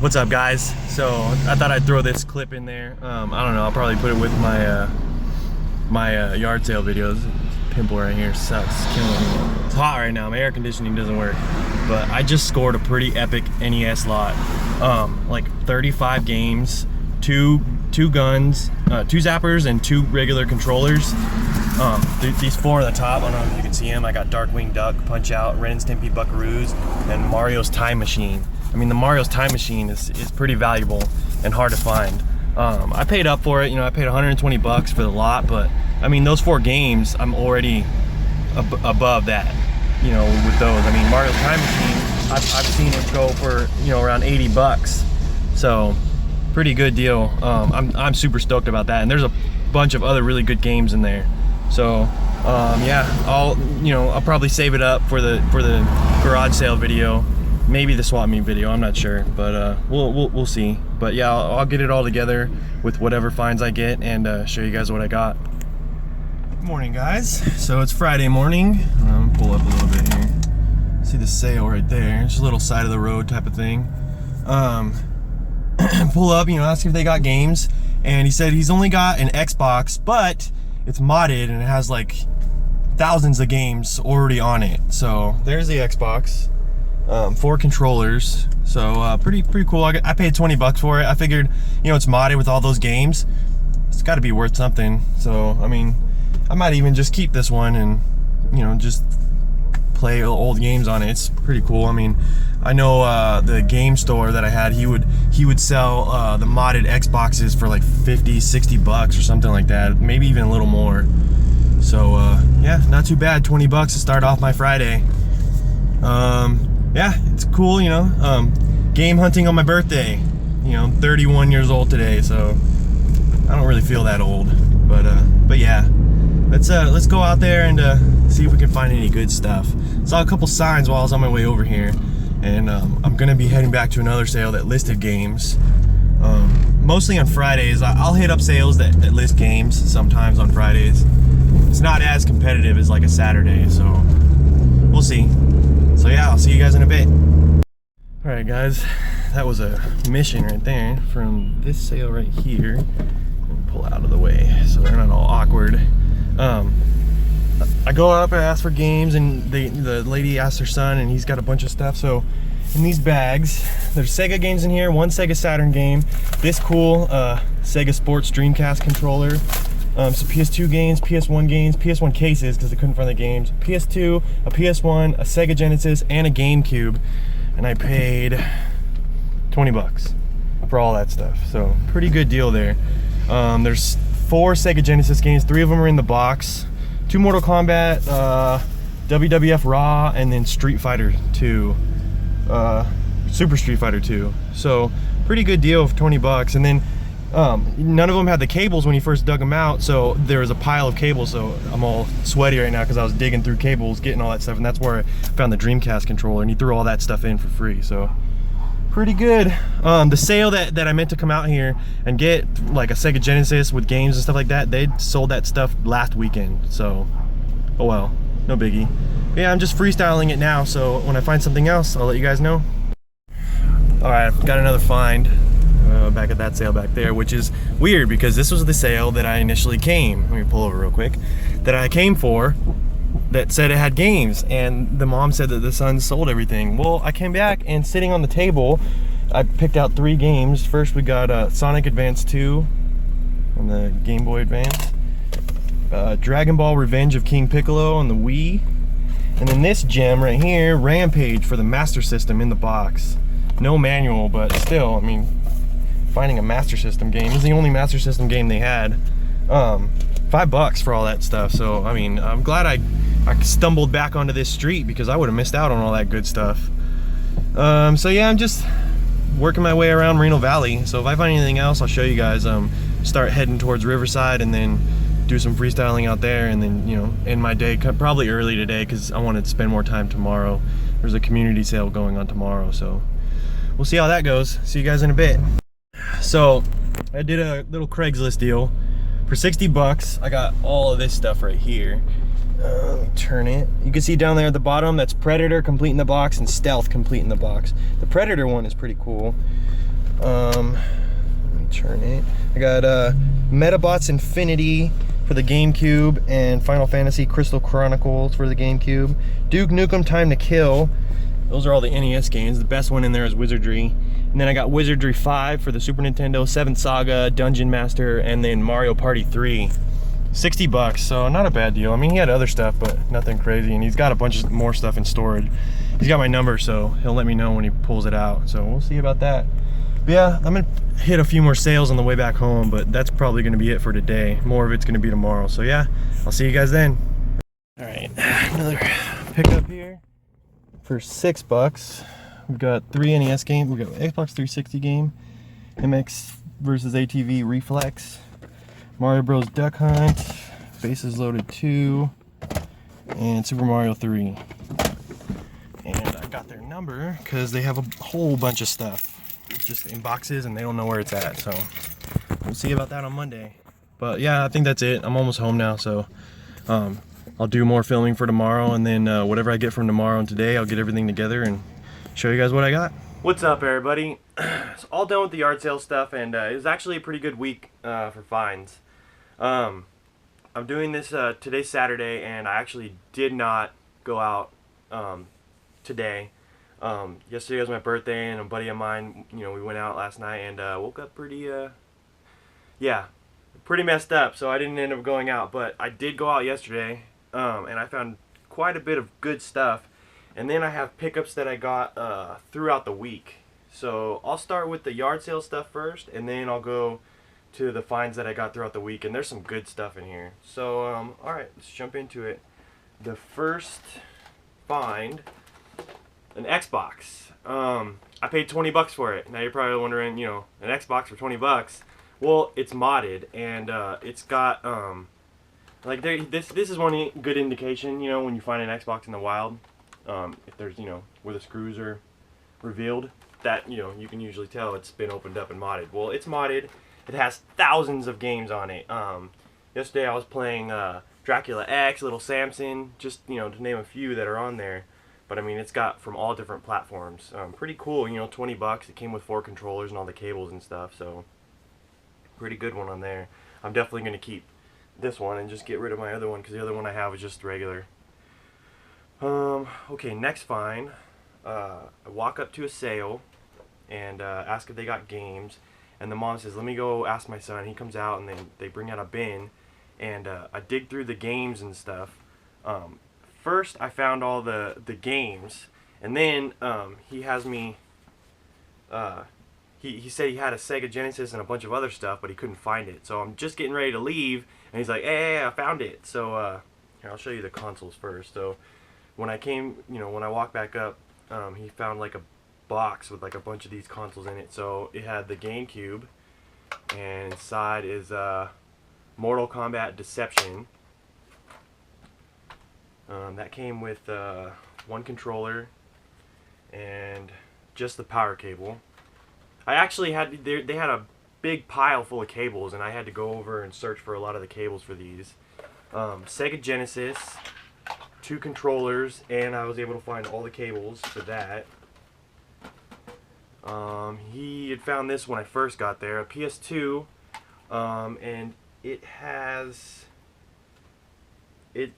What's up, guys? So I thought I'd throw this clip in there. I don't know, I'll probably put it with my yard sale videos. This pimple right here sucks, killing me. It's hot right now, my air conditioning doesn't work. But I just scored a pretty epic NES lot. Like 35 games, two guns, 2 zappers, and 2 regular controllers. These 4 on the top, I don't know if you can see them. I got Darkwing Duck, Punch Out, Ren and Stimpy Buckaroos, and Mario's Time Machine. I mean, the Mario's Time Machine is pretty valuable and hard to find. I paid up for it, you know, I paid 120 bucks for the lot, but I mean, those 4 games, I'm already above that, you know, with those. I mean, Mario's Time Machine, I've seen it go for, you know, around 80 bucks. So, pretty good deal. I'm super stoked about that, and there's a bunch of other really good games in there. So, yeah, I'll probably save it up for the garage sale video. Maybe the swap meet video, I'm not sure, but we'll see. But yeah, I'll get it all together with whatever finds I get and show you guys what I got. Good morning, guys. So it's Friday morning. Pull up a little bit here. See the sale right there. It's a little side of the road type of thing. Pull up, you know, ask if they got games, and he said he's only got an Xbox, but it's modded and it has like thousands of games already on it. So there's the Xbox. 4 controllers, so pretty cool. I paid 20 bucks for it. I figured, you know, it's modded with all those games, it's got to be worth something. So I mean, I might even just keep this one and, you know, just play old games on it. It's pretty cool. I mean, I know the game store that I had, he would sell the modded Xboxes for like 50-60 bucks or something like that, maybe even a little more. So yeah, not too bad. 20 bucks to start off my Friday. Yeah, it's cool, you know. Game hunting on my birthday. You know, I'm 31 years old today, so I don't really feel that old. But yeah, let's go out there and see if we can find any good stuff. Saw a couple signs while I was on my way over here, and I'm gonna be heading back to another sale that listed games. Mostly on Fridays. I'll hit up sales that list games sometimes on Fridays. It's not as competitive as like a Saturday, so we'll see. So yeah, I'll see you guys in a bit. Alright guys, that was a mission right there from this sale right here. And pull out of the way so they're not all awkward. I go up and ask for games, and the lady asked her son, and he's got a bunch of stuff. So in these bags, there's Sega games in here, 1 Sega Saturn game, this cool Sega Sports Dreamcast controller. So PS2 games, PS1 games, PS1 cases because I couldn't find the games, PS2, a PS1, a Sega Genesis, and a GameCube, and I paid 20 bucks for all that stuff. So pretty good deal there. There's 4 Sega Genesis games, 3 of them are in the box, 2 Mortal Kombat, WWF Raw, and then Street Fighter 2, Super Street Fighter 2. So pretty good deal for 20 bucks. And then none of them had the cables when you first dug them out, so there was a pile of cables. So I'm all sweaty right now because I was digging through cables, getting all that stuff, and that's where I found the Dreamcast controller, and he threw all that stuff in for free. So pretty good. The sale that I meant to come out here and get like a Sega Genesis with games and stuff like that, they sold that stuff last weekend. So oh well, no biggie. But yeah, I'm just freestyling it now, so when I find something else, I'll let you guys know. All right, I've got another find. Back at that sale back there, which is weird because this was the sale that I initially came. Let me pull over real quick. That I came for, that said it had games, and the mom said that the son sold everything. Well, I came back, and sitting on the table, I picked out 3 games. First, we got Sonic Advance 2 on the Game Boy Advance, Dragon Ball Revenge of King Piccolo on the Wii, and then this gem right here, Rampage for the Master System in the box. No manual, but still, I mean, finding a Master System game. This is the only Master System game they had. 5 bucks for all that stuff. So I mean, I'm glad I stumbled back onto this street because I would have missed out on all that good stuff. So yeah, I'm just working my way around Moreno Valley. So if I find anything else, I'll show you guys. Start heading towards Riverside and then do some freestyling out there, and then, you know, end my day probably early today because I wanted to spend more time tomorrow. There's a community sale going on tomorrow, so we'll see how that goes. See you guys in a bit. So I did a little Craigslist deal for 60 bucks. I got all of this stuff right here, Turn it. You can see down there at the bottom, that's Predator complete in the box and Stealth complete in the box. The Predator one is pretty cool. Let me turn it. I got Metabots Infinity for the GameCube and Final Fantasy Crystal Chronicles for the GameCube. Duke Nukem Time to Kill. Those are all the NES games. The best one in there is Wizardry. And then I got Wizardry 5 for the Super Nintendo, 7th Saga, Dungeon Master, and then Mario Party 3. 60 bucks, so not a bad deal. I mean, he had other stuff, but nothing crazy, and he's got a bunch of more stuff in storage. He's got my number, so he'll let me know when he pulls it out, so we'll see about that. But yeah, I'm gonna hit a few more sales on the way back home, but that's probably gonna be it for today. More of it's gonna be tomorrow, so yeah, I'll see you guys then. All right, another pickup here for 6 bucks. We've got 3 NES games. We've got Xbox 360 game, MX versus ATV Reflex, Mario Bros. Duck Hunt, Bases Loaded 2, and Super Mario 3. And I got their number because they have a whole bunch of stuff. It's just in boxes and they don't know where it's at, so we'll see about that on Monday. But yeah, I think that's it. I'm almost home now, so I'll do more filming for tomorrow, and then whatever I get from tomorrow and today, I'll get everything together and show you guys what I got. What's up, everybody? It's all done with the yard sale stuff, and it was actually a pretty good week for finds. I'm doing this today's Saturday, and I actually did not go out today. Yesterday was my birthday, and a buddy of mine, you know, we went out last night, and woke up pretty messed up, so I didn't end up going out. But I did go out yesterday, and I found quite a bit of good stuff. And then I have pickups that I got throughout the week. So I'll start with the yard sale stuff first, and then I'll go to the finds that I got throughout the week, and there's some good stuff in here. So alright, let's jump into it. The first find, an Xbox. I paid 20 bucks for it. Now you're probably wondering, you know, an Xbox for 20 bucks. Well, it's modded, and it's got like this is one good indication, you know, when you find an Xbox in the wild. If there's, you know, where the screws are revealed, that, you know, you can usually tell it's been opened up and modded. Well, it's modded. It has thousands of games on it. Yesterday I was playing Dracula X, Little Samson, just, you know, to name a few that are on there. But I mean, it's got from all different platforms. Pretty cool, you know, 20 bucks. It came with 4 controllers and all the cables and stuff, so pretty good one on there. I'm definitely going to keep this one and just get rid of my other one, because the other one I have is just regular. Okay, next find. I walk up to a sale and ask if they got games. And the mom says, let me go ask my son. He comes out, and they bring out a bin, and I dig through the games and stuff. First I found all the games, and then he has me he said he had a Sega Genesis and a bunch of other stuff, but he couldn't find it. So I'm just getting ready to leave, and he's like, hey, I found it. So here, I'll show you the consoles first. So when I came, you know, when I walked back up, he found like a box with like a bunch of these consoles in it. So it had the GameCube, and inside is Mortal Kombat Deception. That came with 1 controller and just the power cable. I actually had, they had a big pile full of cables, and I had to go over and search for a lot of the cables for these. Sega Genesis, 2 controllers, and I was able to find all the cables for that. He had found this when I first got there, a PS2, and it's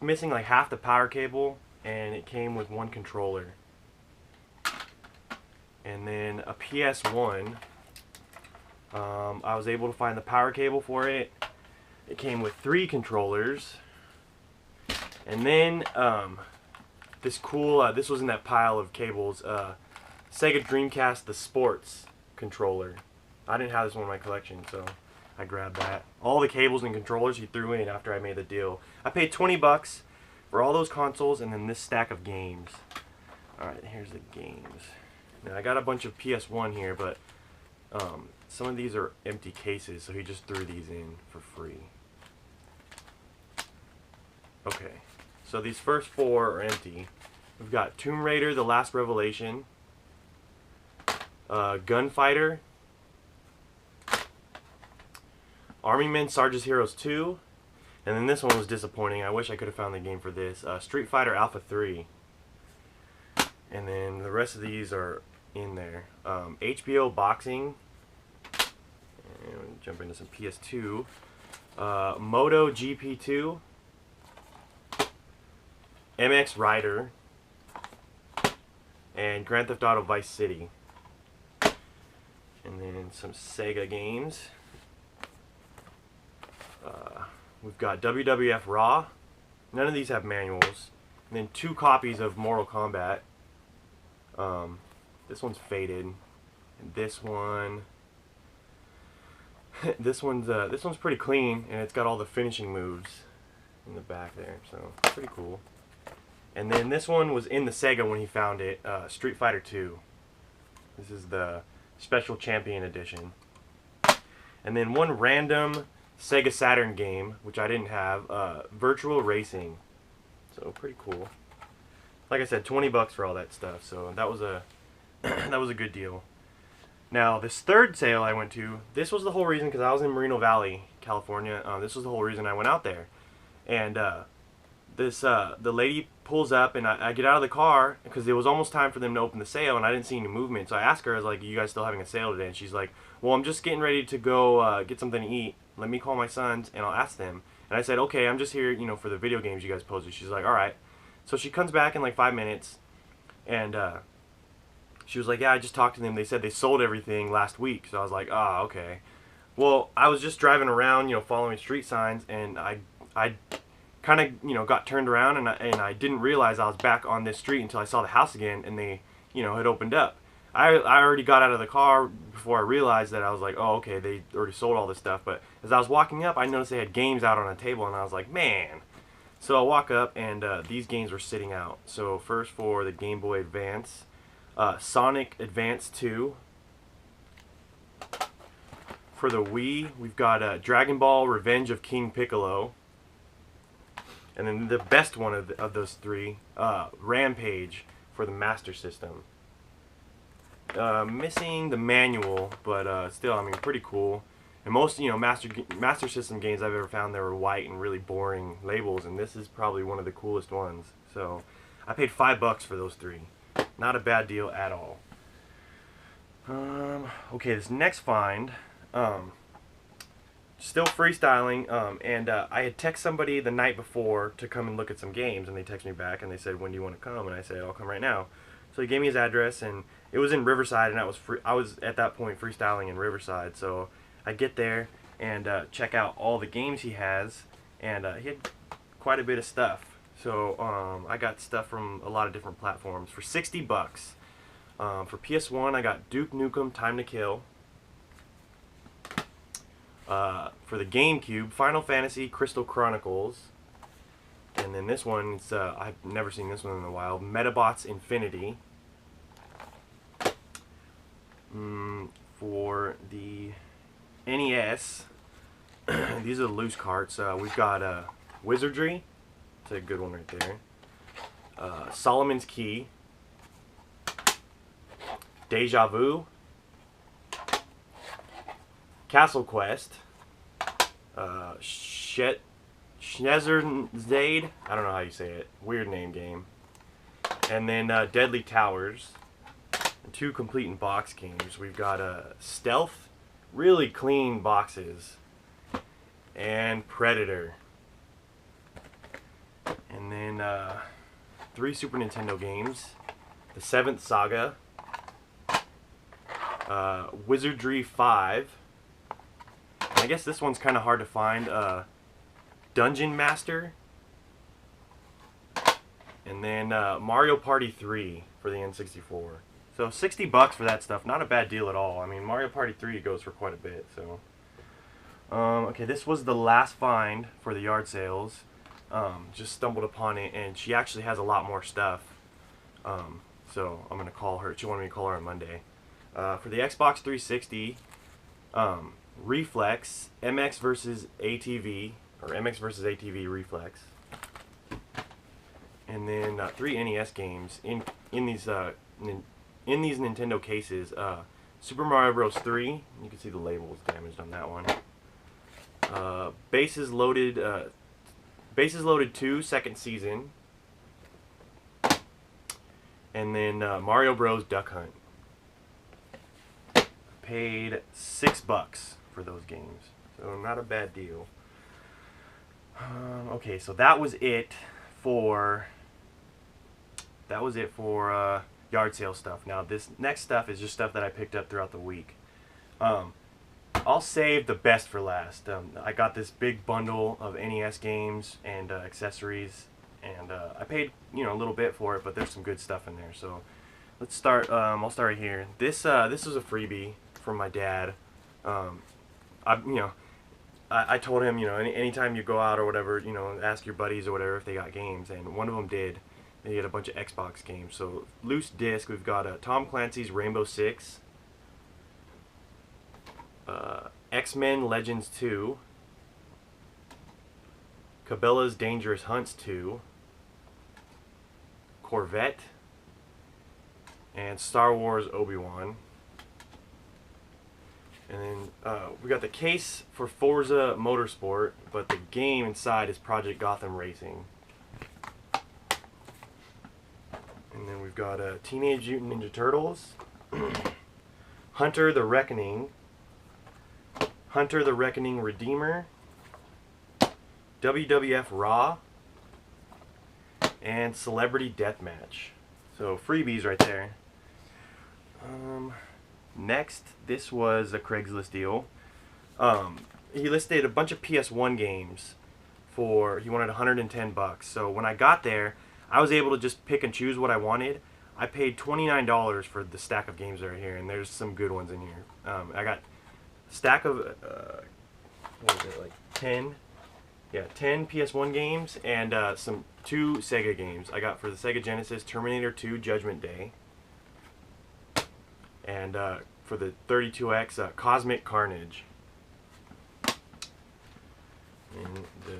missing like half the power cable, and it came with 1 controller. And then a PS1, I was able to find the power cable for it. It came with 3 controllers. And then this cool, this was in that pile of cables, Sega Dreamcast the Sports controller. I didn't have this one in my collection, so I grabbed that. All the cables and controllers he threw in after I made the deal. I paid 20 bucks for all those consoles, and then this stack of games. Alright, here's the games. Now I got a bunch of PS1 here, but some of these are empty cases, so he just threw these in for free. Okay, so these first 4 are empty. We've got Tomb Raider: The Last Revelation, Gunfighter, Army Men Sarge's Heroes 2, And then this one was disappointing. I wish I could have found the game for this. Street Fighter Alpha 3. And then the rest of these are in there. HBO Boxing. And we'll jump into some PS2. Moto GP2. MX Rider. And Grand Theft Auto Vice City. And then some Sega games. We've got WWF Raw. None of these have manuals. And then 2 copies of Mortal Kombat. This one's faded. And this one... this one's pretty clean, and it's got all the finishing moves in the back there, so pretty cool. And then this one was in the Sega when he found it, Street Fighter 2. This is the Special Champion Edition. And then one random Sega Saturn game, which I didn't have, Virtual Racing. So pretty cool. Like I said, 20 bucks for all that stuff, so that was a that was a good deal. Now, this third sale I went to, this was the whole reason, because I was in Moreno Valley, California. This was the whole reason I went out there. And the lady pulls up, and I get out of the car, because it was almost time for them to open the sale, and I didn't see any movement. So I asked her, I was like, "You guys still having a sale today?" And she's like, "Well, I'm just getting ready to go get something to eat. Let me call my sons, and I'll ask them." And I said, "Okay, I'm just here, you know, for the video games you guys posted." She's like, "All right." So she comes back in like 5 minutes, and she was like, "Yeah, I just talked to them. They said they sold everything last week." So I was like, "Ah, okay." Well, I was just driving around, you know, following street signs, and I kind of, you know, got turned around, and I didn't realize I was back on this street until I saw the house again, and they, you know, had opened up. I already got out of the car before I realized that. I was like, "Oh, okay, they already sold all this stuff." But as I was walking up, I noticed they had games out on a table, and I was like, "Man." So I walk up, and these games were sitting out. So first for the Game Boy Advance, Sonic Advance 2. For the Wii, we've got Dragon Ball Revenge of King Piccolo. And then the best one of those 3, Rampage for the Master System. Missing the manual, but still, I mean, pretty cool. And most, you know, Master System games I've ever found that were white and really boring labels, and this is probably one of the coolest ones. So I paid $5 for those 3. Not a bad deal at all. Okay, this next find, still freestyling, and I had texted somebody the night before to come and look at some games, and they texted me back and they said, "When do you want to come?" And I said, "I'll come right now." So he gave me his address, and it was in Riverside, and I was at that point freestyling in Riverside. So I get there and check out all the games he has, and he had quite a bit of stuff. So I got stuff from a lot of different platforms for $60. For PS1, I got Duke Nukem Time to Kill. For the GameCube, Final Fantasy Crystal Chronicles. And then this one, it's, I've never seen this one in a while, Metabots Infinity. For the NES, these are the loose carts. We've got Wizardry. That's a good one right there. Solomon's Key. Deja Vu. Castle Quest. Schnezerzade. I don't know how you say it. Weird name game. And then Deadly Towers. And 2 complete in box games. We've got Stealth. Really clean boxes. And Predator. And then 3 Super Nintendo games. The 7th Saga. Wizardry 5. And I guess this one's kind of hard to find. Dungeon Master. And then Mario Party 3 for the N64. So $60 for that stuff. Not a bad deal at all. I mean, Mario Party 3 goes for quite a bit. So okay, this was the last find for the yard sales. Just stumbled upon it, and she actually has a lot more stuff. So I'm gonna call her. She wanted me to call her on Monday. For the Xbox 360, Reflex MX versus ATV, or MX versus ATV Reflex, and then 3 NES games in these Nintendo cases. Super Mario Bros. 3. You can see the label is damaged on that one. Bases Loaded Bases Loaded 2, second season. And then Mario Bros. Duck Hunt. Paid $6 for those games. So not a bad deal. Okay, so that was it for yard sale stuff. Now this next stuff is just stuff that I picked up throughout the week. I'll save the best for last. I got this big bundle of NES games and accessories, and I paid a little bit for it, but there's some good stuff in there. So let's start. I'll start right here. This was a freebie from my dad. I told him, anytime you go out or whatever, ask your buddies or whatever if they got games, and one of them did. And he had a bunch of Xbox games. So loose disc, we've got Tom Clancy's Rainbow Six, X-Men Legends 2, Cabela's Dangerous Hunts 2, Corvette, and Star Wars Obi-Wan. And then we got the case for Forza Motorsport, but the game inside is Project Gotham Racing. And then we've got Teenage Mutant Ninja Turtles, Hunter the Reckoning, Hunter the Reckoning Redeemer, WWF Raw, and Celebrity Deathmatch. So freebies right there. Next, this was a Craigslist deal. He listed a bunch of PS1 games for, he wanted $110. So when I got there, I was able to just pick and choose what I wanted. I paid $29 for the stack of games that are here, and there's some good ones in here. I got a stack of, what is it, like 10? Yeah, 10 PS1 games and two Sega games. I got for the Sega Genesis, Terminator 2 Judgment Day. And for the 32X, Cosmic Carnage. And the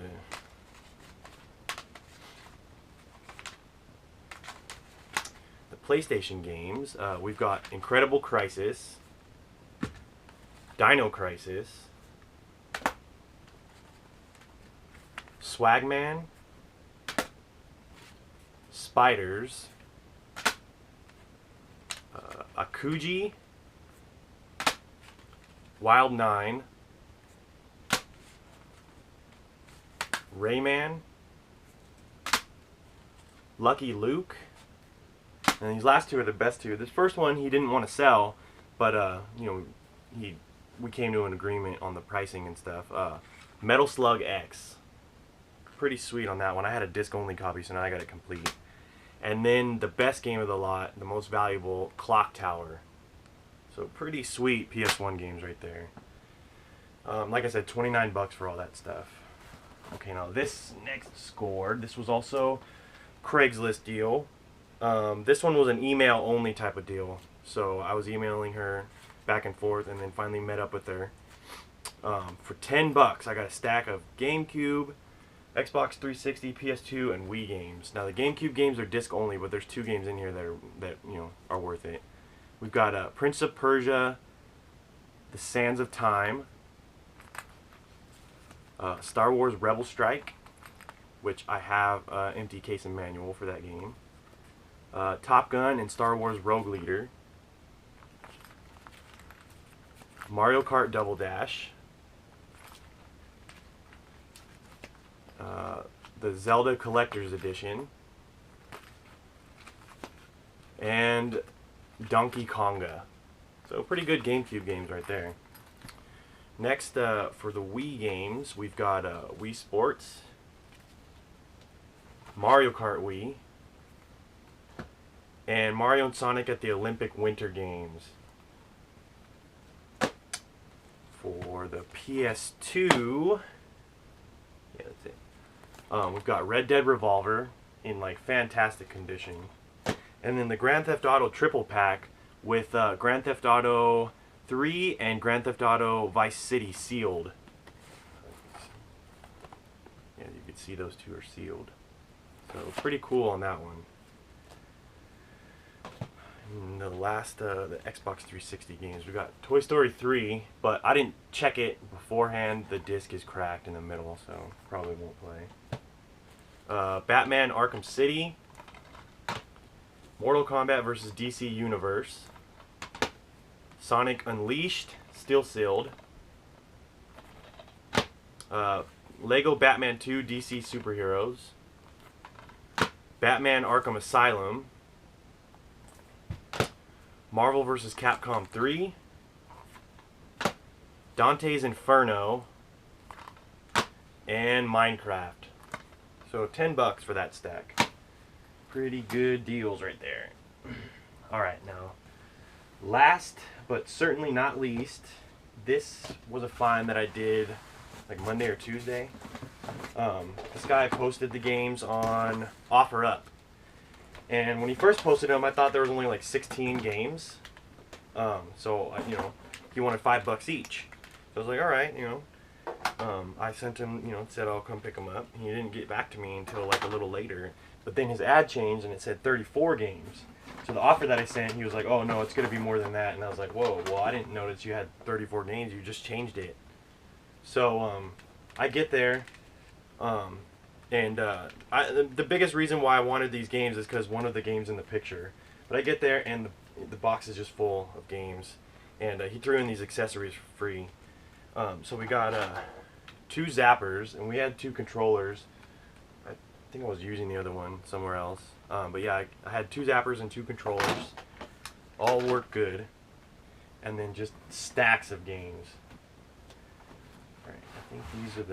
PlayStation games, we've got Incredible Crisis, Dino Crisis, Swagman, Spiders, Akuji, Wild 9, Rayman, Lucky Luke, and these last two are the best two. This first one he didn't want to sell, but we came to an agreement on the pricing and stuff. Metal Slug X, pretty sweet on that one. I had a disc-only copy, so now I got it complete. And then the best game of the lot, the most valuable, Clock Tower. So pretty sweet PS1 games right there. Like I said, $29 for all that stuff. Okay, now this next scored. This was also Craigslist deal. This one was an email only type of deal. So I was emailing her back and forth, and then finally met up with her. For $10, I got a stack of GameCube, Xbox 360, PS2, and Wii games. Now the GameCube games are disc only, but there's two games in here that are worth it. We've got Prince of Persia, The Sands of Time, Star Wars Rebel Strike, which I have an empty case and manual for that game. Top Gun and Star Wars Rogue Leader, Mario Kart Double Dash, the Zelda Collector's Edition, and Donkey Konga. So pretty good GameCube games right there. Next, for the Wii games, we've got Wii Sports, Mario Kart Wii, and Mario and Sonic at the Olympic Winter Games. For the PS2, yeah, that's it. We've got Red Dead Revolver in like fantastic condition, and then the Grand Theft Auto triple pack with Grand Theft Auto 3 and Grand Theft Auto Vice City sealed. Yeah, you can see those two are sealed. So pretty cool on that one. And the last, the Xbox 360 games, we got Toy Story 3, but I didn't check it beforehand. The disc is cracked in the middle, so probably won't play. Batman Arkham City, Mortal Kombat vs. DC Universe, Sonic Unleashed, still sealed, Lego Batman 2 DC Superheroes, Batman Arkham Asylum, Marvel vs. Capcom 3, Dante's Inferno, and Minecraft. So $10 for that stack. Pretty good deals right there. Alright, now, last but certainly not least, this was a find that I did like Monday or Tuesday. This guy posted the games on OfferUp. And when he first posted them, I thought there was only like 16 games. So, you know, he wanted $5 each. So I was like, alright, you know. I sent him, you know, said I'll come pick them up. He didn't get back to me until like a little later. But then his ad changed and it said 34 games. So the offer that I sent, he was like, oh no, it's going to be more than that. And I was like, whoa, well, I didn't notice you had 34 games. You just changed it. So I get there. The biggest reason why I wanted these games is because one of the games in the picture. But I get there and the box is just full of games. And he threw in these accessories for free. So we got 2 zappers and we had 2 controllers. I think I was using the other one somewhere else. But yeah, I had 2 zappers and 2 controllers. All work good. And then just stacks of games. Alright, I think these are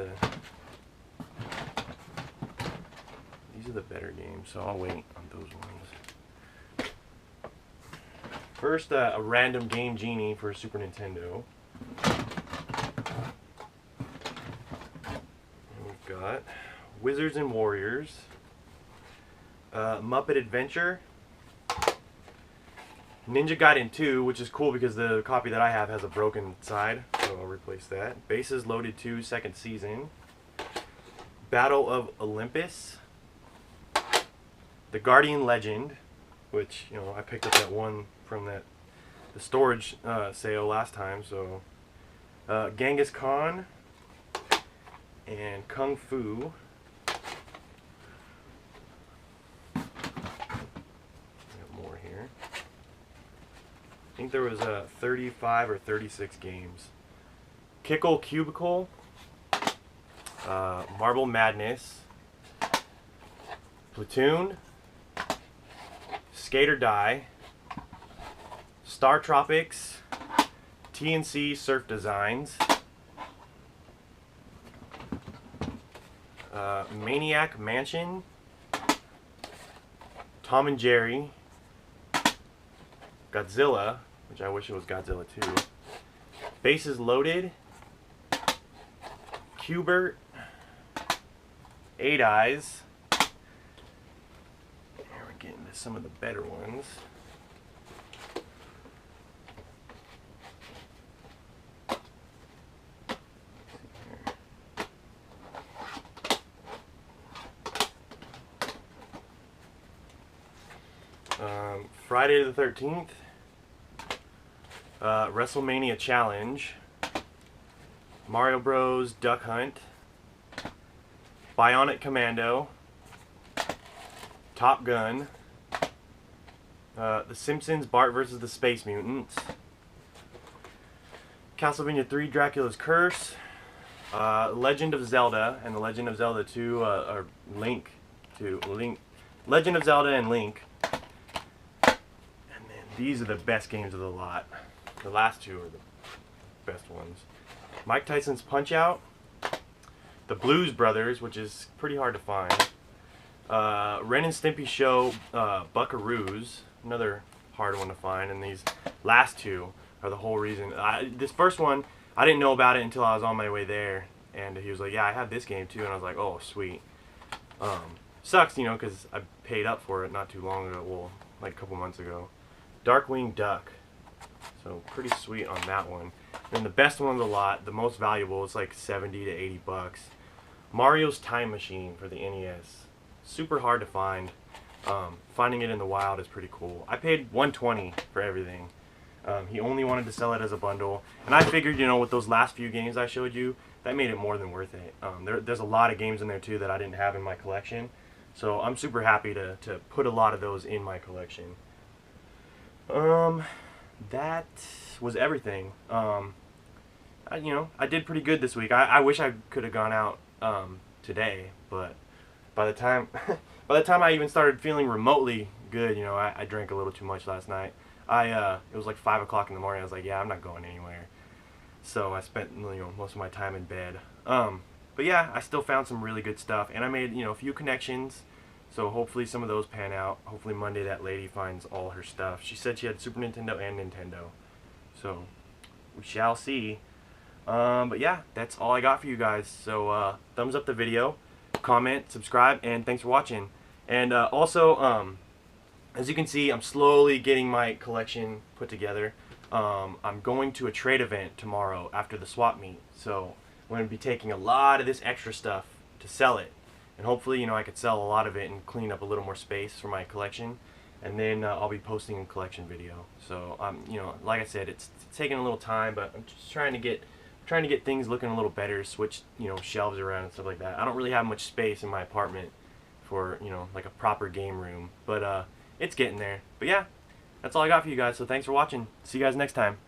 the better games, so I'll wait on those ones. First, a random Game Genie for Super Nintendo. We've got Wizards and Warriors, Muppet Adventure, Ninja Gaiden 2, which is cool because the copy that I have has a broken side, so I'll replace that. Bases Loaded 2, second season. Battle of Olympus. The Guardian Legend, which, you know, I picked up that one from the storage sale last time, so. Genghis Khan. And Kung Fu. I think there was 35 or 36 games. Kickle Cubicle, Marble Madness, Platoon, Skate or Die, Star Tropics, TNC Surf Designs, Maniac Mansion, Tom and Jerry, Godzilla, which I wish it was Godzilla 2. Bases Loaded, Cubert, 8 Eyes. Here we're getting to some of the better ones. Friday the 13th. WrestleMania Challenge, Mario Bros. Duck Hunt, Bionic Commando, Top Gun, The Simpsons Bart vs. the Space Mutants, Castlevania 3 Dracula's Curse, Legend of Zelda, and the Legend of Zelda 2 are Legend of Zelda and Link. And then these are the best games of the lot. The last 2 are the best ones. Mike Tyson's Punch-Out, The Blues Brothers, which is pretty hard to find, Ren and Stimpy Show, Buckaroos, another hard one to find, and these last 2 are the whole reason. This first one, I didn't know about it until I was on my way there, and he was like, yeah, I have this game too, and I was like, oh, sweet. Sucks, you know, because I paid up for it not too long ago, well, like a couple months ago. Darkwing Duck. So pretty sweet on that one. And the best one of the lot, the most valuable, it's like 70 to 80 bucks. Mario's Time Machine for the NES. Super hard to find. Finding it in the wild is pretty cool. I paid $120 for everything. He only wanted to sell it as a bundle. And I figured, you know, with those last few games I showed you, that made it more than worth it. There's a lot of games in there too that I didn't have in my collection. So I'm super happy to put a lot of those in my collection. That was everything. I did pretty good this week. I wish I could have gone out today, but by the time by the time I even started feeling remotely good, I drank a little too much last night. It was like 5 o'clock in the morning. I was like, yeah, I'm not going anywhere. So I spent most of my time in bed. But yeah, I still found some really good stuff, and I made a few connections. So hopefully some of those pan out. Hopefully Monday that lady finds all her stuff. She said she had Super Nintendo and Nintendo. So we shall see. But yeah, that's all I got for you guys. So thumbs up the video, comment, subscribe, and thanks for watching. And also, as you can see, I'm slowly getting my collection put together. I'm going to a trade event tomorrow after the swap meet. So I'm going to be taking a lot of this extra stuff to sell it. And hopefully, I could sell a lot of it and clean up a little more space for my collection. And then I'll be posting a collection video. So, like I said, it's taking a little time, but I'm just trying to get things looking a little better, switch, shelves around and stuff like that. I don't really have much space in my apartment for, like a proper game room. But it's getting there. But yeah, that's all I got for you guys. So thanks for watching. See you guys next time.